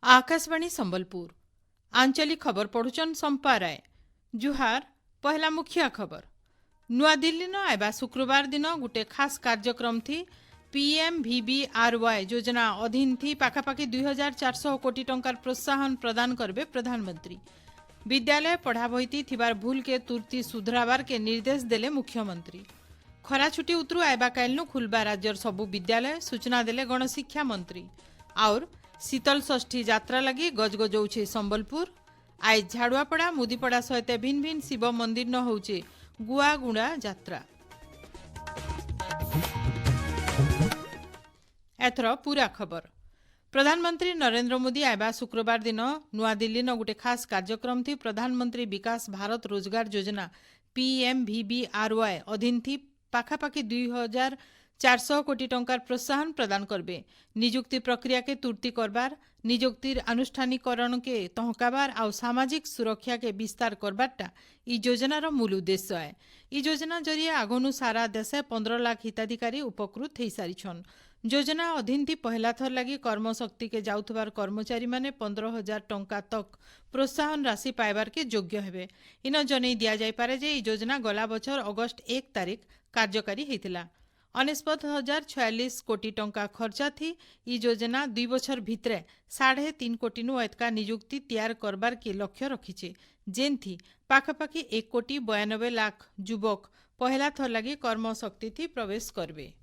आकाशवाणी संबलपुर आंचलिक खबर पढ़ुचन संपा राय। जुहार। पहला मुख्य खबर नुआदिल्ली न आयबा शुक्रवार दिन गोटे खास कार्यक्रम थी PMVBRY योजना अधीन थी पाखापाखि 2400 कोटी टंकार प्रोत्साहन प्रदान करबे प्रधानमंत्री। विद्यालय पढ़ा बहिती थिबार भूल के तुरती सुधराबार के निर्देश देले मुख्यमंत्री। खरा छुट्टी उतरू आयबा कालनु खुलबा राज्यर सबु विद्यालय सूचना देले गणशिक्षा मंत्री। और शीतल षष्ठी यात्रा लगी गजगजौछे संबलपुर। आज झाड़ुआपड़ा मुदीपड़ा सहित भिन्न भिन्न शिव मंदिर न होचे गुआगुड़ा यात्रा। एथर पूरा खबर प्रधानमंत्री नरेंद्र मोदी आयबा शुक्रवार दिन नुआदिल्ली न गोटे खास कार्यक्रम थी प्रधानमंत्री विकास भारत रोजगार योजना PMVBRY अधीन थी पाखापाखि 2400 कोटी टंकार प्रोत्साहन प्रदान करबे। निजुक्ति प्रक्रिया के तुर्ती करबार, निजुक्तिर अनुष्ठानीकरण के तहकाबार आउ सामाजिक सुरक्षा के विस्तार करबारटा ई योजनार मूल उद्देश्य है। ई योजना जरिए आगनु सारा देशे 15 लाख हिताधिकारी उपकृत हो सारिछन। योजना अधीन थी पहला थर लगी कर्मशक्ति के जाउथबार कर्मचारी माने 15,000 टंका तक प्रोत्साहन राशि पाइबार के योग्य हेबे। इन जनै दिया जाय पारे जे ई योजना गला बछर अगस्त 1 तारिख कार्यकारी हेतिला। 49,046 कोटी टंका खर्चा थी। ई योजना 2 बछर भितरे 3.5 कोटी नु एतका नियुक्ति तैयार करबार के लक्ष्य रखिछे। जेन थी पाखापाखि 1 कोटी 92 लाख युवक पहला थर लगी कर्मशक्ति थी प्रवेश करबे।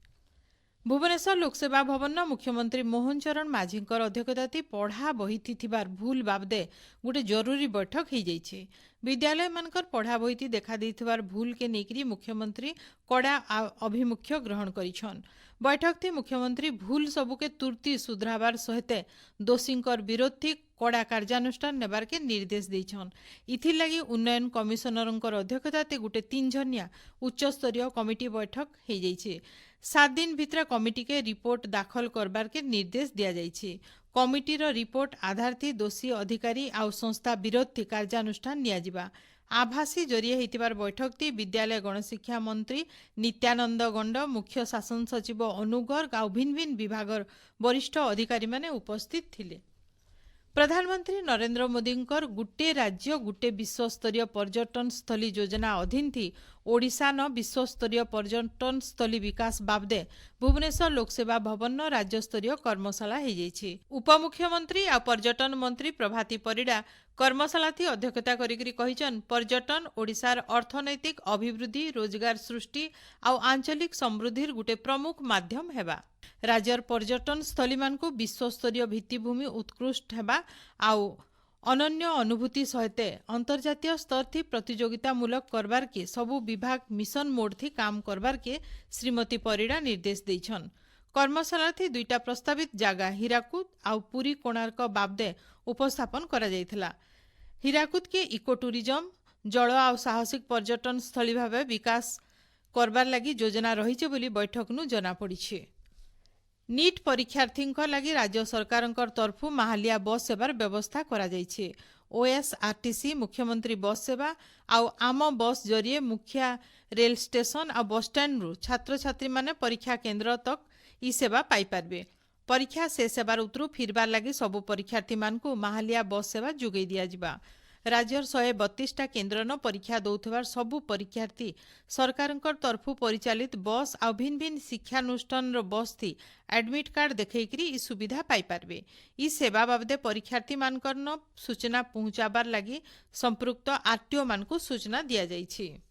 भुवनेश्वर लोकसेवा भवन मुख्यमंत्री मोहन चरण माझींकर अध्यक्षता पढ़ा बहिती थिबार भूल बाबदे गोटे जरूरी बैठक हो जाइए। विद्यालय मानकर पढ़ा बहिती देखा देथिबार भूल के नेकरी मुख्यमंत्री कड़ा अभिमुख्य ग्रहण करिछन। बैठक थी मुख्यमंत्री भूल सबुके तुरती सुधराबार सहित दोषींकर विरोध थी कड़ा कार्यानुष्ठान नेबार के निर्देश देछन। इथिर लगी उन्नयन कमिशनरंकर अध्यक्षता गोटे 3 जनिया उच्चस्तरीय कमिटी बैठक हो जाइए। 7 दिन भितर कमिटी के रिपोर्ट दाखल करबार के निर्देश दिया जाइए। कमिटीर रिपोर्ट आधार थी दोषी अधिकारी आउ संस्था विरोध थी कार्यानुष्ठान नियाजिबा। आभासी जरिए होतिबार बैठक थी विद्यालय गणशिक्षा मंत्री नित्यानंद गंड, मुख्य शासन सचिव अनु गर्ग आउ भिन्न भिन्न विभागर वरिष्ठ अधिकारी माने उपस्थित थिले। प्रधानमंत्री नरेंद्र मोदींकर गुटे राज्य गुटे विश्वस्तरीय पर्यटन स्थली योजना अधीन थी ओडिशा न विश्वस्तरीय पर्यटन स्थली विकास बाबदे भुवनेश्वर लोकसेवा भवन न राज्यस्तरीय कर्मशाला हो जाइए। उपमुख्यमंत्री आ पर्यटन मंत्री प्रभाती परिडा कर्मशाला थी अध्यक्षता करिकरी कहिछन पर्यटन ओडिशार अर्थनैतिक अभिवृद्धि रोजगार सृष्टि आउ आंचलिक समृद्धिर गुटे प्रमुख माध्यम हेबा। राज्यर पर्यटन स्थली मानकु विश्वस्तरीय भित्तिभूमि उत्कृष्ट हेबा आउ अनन्य अनुभूति सहित अंतर्जातीय स्तर थी प्रतियोगितामूलक करबार के सबु विभाग मिशन मोड थी काम करबार के श्रीमती परिडा निर्देश देछन। कर्मशाला थी 2टा प्रस्तावित जागा हीराकुद आउ पुरी कोणार्क बाबदे उपस्थापन करा जायथिला। हीराकुद के इको टूरिज्म जल आउ साहसिक पर्यटन स्थली भावे विकास करबार लगी योजना रहिछे बोली बैठक नु जना पड़िछे। नीट परीक्षार्थी लगी राज्य सरकार तरफु माहालिया बस सेवार व्यवस्था करा जाइछे। OSRTC मुख्यमंत्री बस सेवा आउ आम बस जरिए मुखिया रेल स्टेशन आ बस स्टैंड रु छात्र छात्री माने परीक्षा केन्द्र तक ई सेवा पाई पारबे। परीक्षा से सेवार उतरू फिरबार लगी सबु परीक्षार्थी मानकु माहालिया बस सेवा जुगै दिया जिबा। राज्यर 132टा केन्द्र न परीक्षा दौथबार सबु परीक्षार्थी सरकारंकर तरफु परिचालित बस आ भिन्न भिन्न शिक्षानुष्ठान बस थी एडमिट कार्ड देखैकरी ई सुविधा पाई पारबे। ई सेवा बाबदे परीक्षार्थी मानकर न सूचना पहुंचाबार लगी संपृक्त आरटीओ मानकु सूचना दिया जाइछि।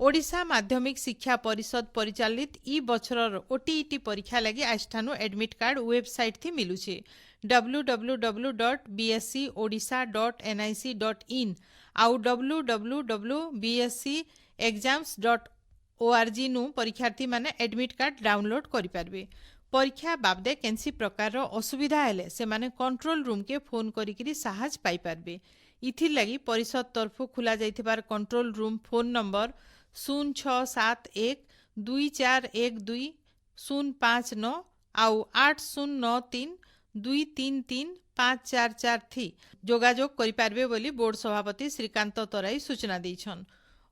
ओडिशा माध्यमिक शिक्षा परिषद परिचालित ई बछरर OTET परीक्षा लगी आजठानु एडमिट कार्ड वेबसाइट थी मिलुछे। www.bscodisha.nic.in आउ www.bscexams.org नु परीक्षार्थी माने एडमिट कार्ड डाउनलोड करि पारबे। परीक्षा बाबदे केनसी प्रकार असुविधा हेले से माने कंट्रोल रूम के फोन करिकरी साहाय्य पाई पारबे। इथिर लगी परिषद तरफु खुला जाइथिबार कंट्रोल रूम फोन नंबर 06712412 आउ 8093233544 थी जोगाजोग करि पारबे बोली बोर्ड सभापति श्रीकांत तराई सूचना देछन।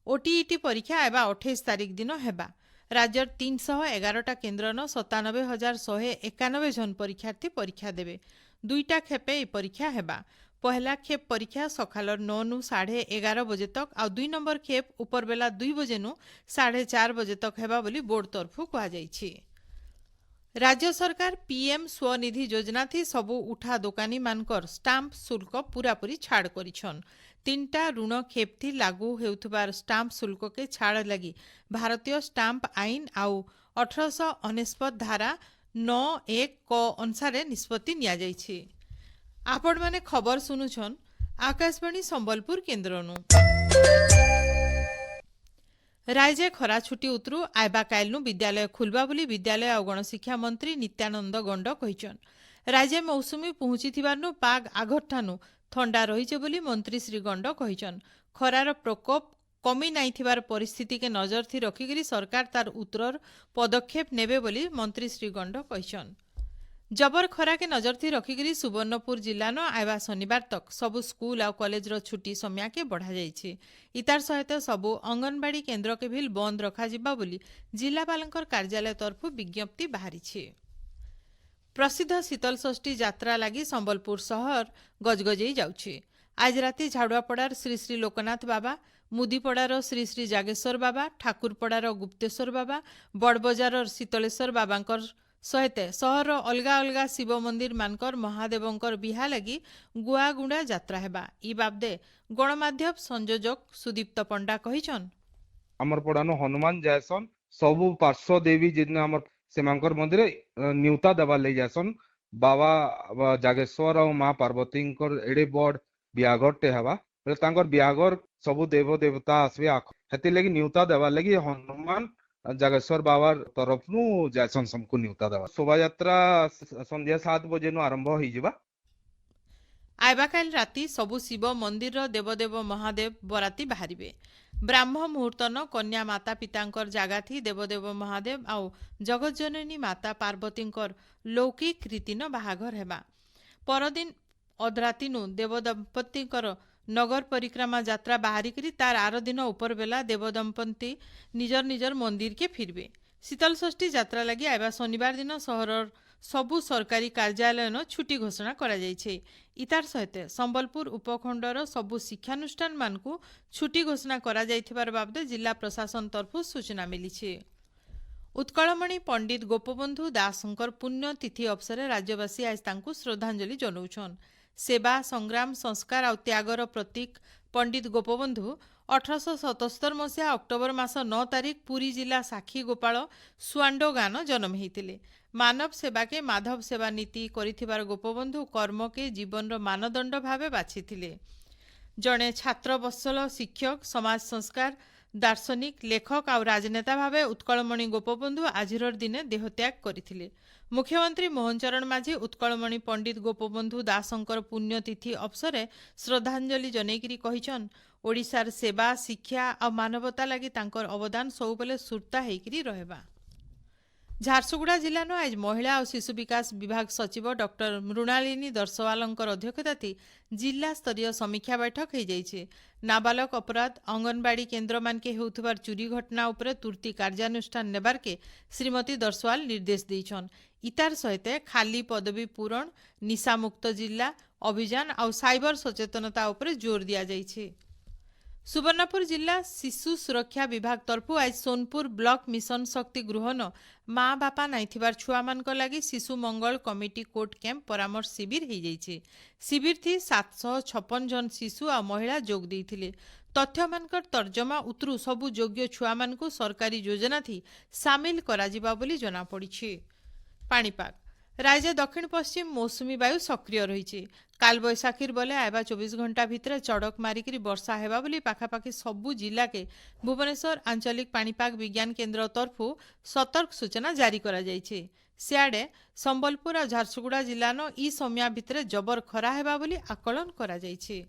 OTET परीक्षा एबा 28 तारिख दिन हेबा। राज्यर 311टा केन्द्र 97,191 जन परीक्षार्थी परीक्षा देवे। दुईटा खेपे ए परीक्षा हेबा। पहला खेप परीक्षा सकाल 9 नु 11:30 बजे तक आ 2 नंबर खेप उपरबेला 2 बजे नु 4:30 बजे तक हेबा बोली बोर्ड तरफु कहा जाइछि। राज्य सरकार पीएम स्वनिधि योजना थी सबु उठा दोकानी मानकर स्टाम्प शुल्क पूरापूरी छाड़ करिछन। 3टा ऋण खेप थी लागू हेउथबार स्टाम्प शुल्क के छाड़ लगी भारतीय स्टाम्प आईन आउ 1899 धारा 9(1) क अनुसार निष्पत्ति निया जाइछि। आपण माने खबर सुनुछन आकाशवाणी संबलपुर केन्द्रनु। राज्य खरा छुट्टी उतरू आयबा कालनु विद्यालय खुलबा बोली विद्यालय और गणशिक्षा मंत्री नित्यानंद गंड कहिछन। राज्य मौसुमी पहुंची पाग आघरठानु थंडा रहिছে बोली मंत्री श्री गंड कहिछन। खरार प्रकोप कमी नाइथिबार परिस्थिति के नजर थी रखिकरी सरकार तार उत्तर पदक्षेप नेबे बोली मंत्री श्री गंड कहिछन। जबर खरा के नजर थी रखिकरी सुवर्णपुर जिला न आयबा शनिवार तक सबु स्कूल और कॉलेज रो छुट्टी समय के बढ़ा जाइछि। इतार सहित सबु अंगनवाड़ी केन्द्र के भी बंद रखा जिबा बोली जिलापालंकर कार्यालय तरफु विज्ञप्ति बाहरिछि। प्रसिद्ध शीतल षष्ठी यात्रा लगी संबलपुर शहर गजगजई जाउछि। आज राति झाड़ुआपड़ार श्री श्री लोकनाथ बाबा, मुदीपड़ार श्री श्री जागेश्वर बाबा, ठाकुरपड़ार गुप्तेश्वर बाबा, बड़बजार शीतलेश्वर बाबांकर सहित सहर अलगा अलगा शिव मंदिर मानकर महादेवंकर बिहा लगी गुआगुंडा यात्रा हेबा। ई बाबदे गणमाध्यम संयोजक सुदीप्त पंडा कहिछन। हमर पड़ानो हनुमान जायसन सबु पार्श्व देवी जिन हमर सेमांकर मंदिर न्यूता दबा ले जायसन बाबा जागेश्वर और मां पार्वतींकर एडे बड़ बियाघरटे हेबा तांकर बियाघर सबु देव देवता आसबे हेति लगी न्यूता दबा लगी हनुमान जागेश्वर बाबार तरफ नु जायसन समको न्यूता दबा। शोभा यात्रा संध्या 7 बजे नु आरंभ होई जिबा। आयबा काल राति सबु शिव मंदिर देवदेव महादेव बराती बाहरिबे। ब्राह्म मुहूर्तन कन्या माता पितांकर जागा थी देवदेव महादेव आउ जगतजननी माता पार्वतींकर लौकिक रीतिन बाहाघर हेबा। परदिन अधरातिनु देवदंपतिंकर नगर परिक्रमा यात्रा बाहरिकरी तार आर दिन उपर बेला देवदंपति निजर निजर मंदिर के फिरबे। शीतल षष्ठी यात्रा लगी आयबा शनिवार दिन सहरर सबु सरकारी कार्यालय न छुट्टी घोषणा करा जाइछे। इतार सहित संबलपुर उपखंडर सबु शिक्षानुष्ठान मानकु छुट्टी घोषणा करा जाइथिबार बाबदे जिला प्रशासन तरफु सूचना मिलिछे। उत्कलमणि पंडित गोपबंधु दासंकर पुण्यतिथि अवसर राज्यवासी आज तांकु श्रद्धांजलि जनाउछन। सेवा संग्राम संस्कार और त्यागर प्रतीक पंडित गोपबंधु 1877 मसीहा अक्टोबर मास 9 तारिख पुरी जिला साखी गोपाल सुआंडो गान जन्म होते। मानव सेवा के माधव सेवा नीति करिथिबार गोपबंधु कर्म के जीवन रो मानदंड भावे बाछिथिले। जड़े छात्र बत्सल शिक्षक समाज संस्कार दार्शनिक लेखक और राजनेता भावे उत्कलमणि गोपबंधु आजिर दिने देहत्याग करथिले। मुख्यमंत्री मोहन चरण माझी उत्कलमणि पंडित गोपबंधु दासंकर पुण्यतिथि अवसरे श्रद्धांजलि जनैकिरी कहिछन ओडिशार सेवा शिक्षा और मानवता लगी तांकर अवदान सबुबले सुर्ता हेकिरी रहेबा। झारसुगुड़ा जिला न आज महिला और शिशु विकास विभाग सचिव डॉक्टर मृणालिनी दर्शवालंकर अध्यक्षता थी जिला स्तरीय समीक्षा बैठक हो जाइए। नाबालक अपराध अंगनवाड़ी केन्द्र मान के होउथबार चोरी घटना उपरे तुरती कार्यानुष्ठान नेबार के श्रीमती दर्शवाल निर्देश देइछन। इतार सहित खाली पदवी पूरण निशामुक्त जिला अभियान और साइबर सचेतनता उपरे जोर दिया जाइछे। सुवर्णपुर जिला शिशु सुरक्षा विभाग तरफु आज सोनपुर ब्लॉक मिशन शक्ति गृहन माँ बापा नाइथिबार छुआ मानक लगी शिशु मंगल कमिटी कोर्ट कैंप परामर्श शिविर हो जाइए। शिविर थी 756 जन शिशु और महिला जोग देइथिले। तथ्य मानकर तर्जमा उतरू सबु योग्य छुआ मानकु सरकारी योजना थी सामिल करा जिबा बोली जना पड़िछि। पाणीपाग राज्य दक्षिण पश्चिम मौसुमी वायु सक्रिय रही। काल बैशाखीर बले आयबा 24 घंटा भितर चड़क मारिकी वर्षा हेबा बोली पाखापाखि सबु जिला के भुवनेश्वर आंचलिक पाणीपाग विज्ञान केन्द्र तरफु सतर्क सूचना जारी करा जाइछे। सियाड़े संबलपुर और झारसुगुड़ा जिलानो ई समय भितर जबर खरा हेबा बोली आकलन करा जाइछे।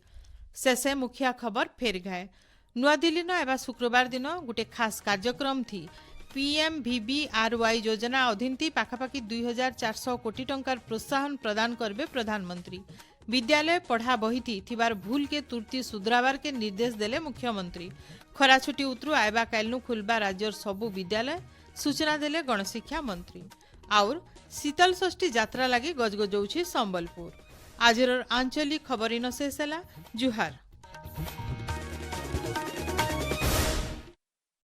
शेषे मुखिया खबर फेर घाए नुआ दिल्ली न एबा शुक्रवार दिन गोटे खास कार्यक्रम थी PMVBRY योजना अधीन थी पाखापाखि 2400 कोटी टंकार प्रोत्साहन प्रदान करबे प्रधानमंत्री। विद्यालय पढ़ा बही थी थिबार भूल के तुर्ती सुधराबार के निर्देश देले मुख्यमंत्री। खरा छुट्टी उतरू आयबा कालनु खुलबा राज्यर सबु विद्यालय सूचना देले गणशिक्षा मंत्री। और शीतल षष्ठी यात्रा लगी गजगजौछि संबलपुर। आजर आंचलिक खबर इन शेष है जुहार।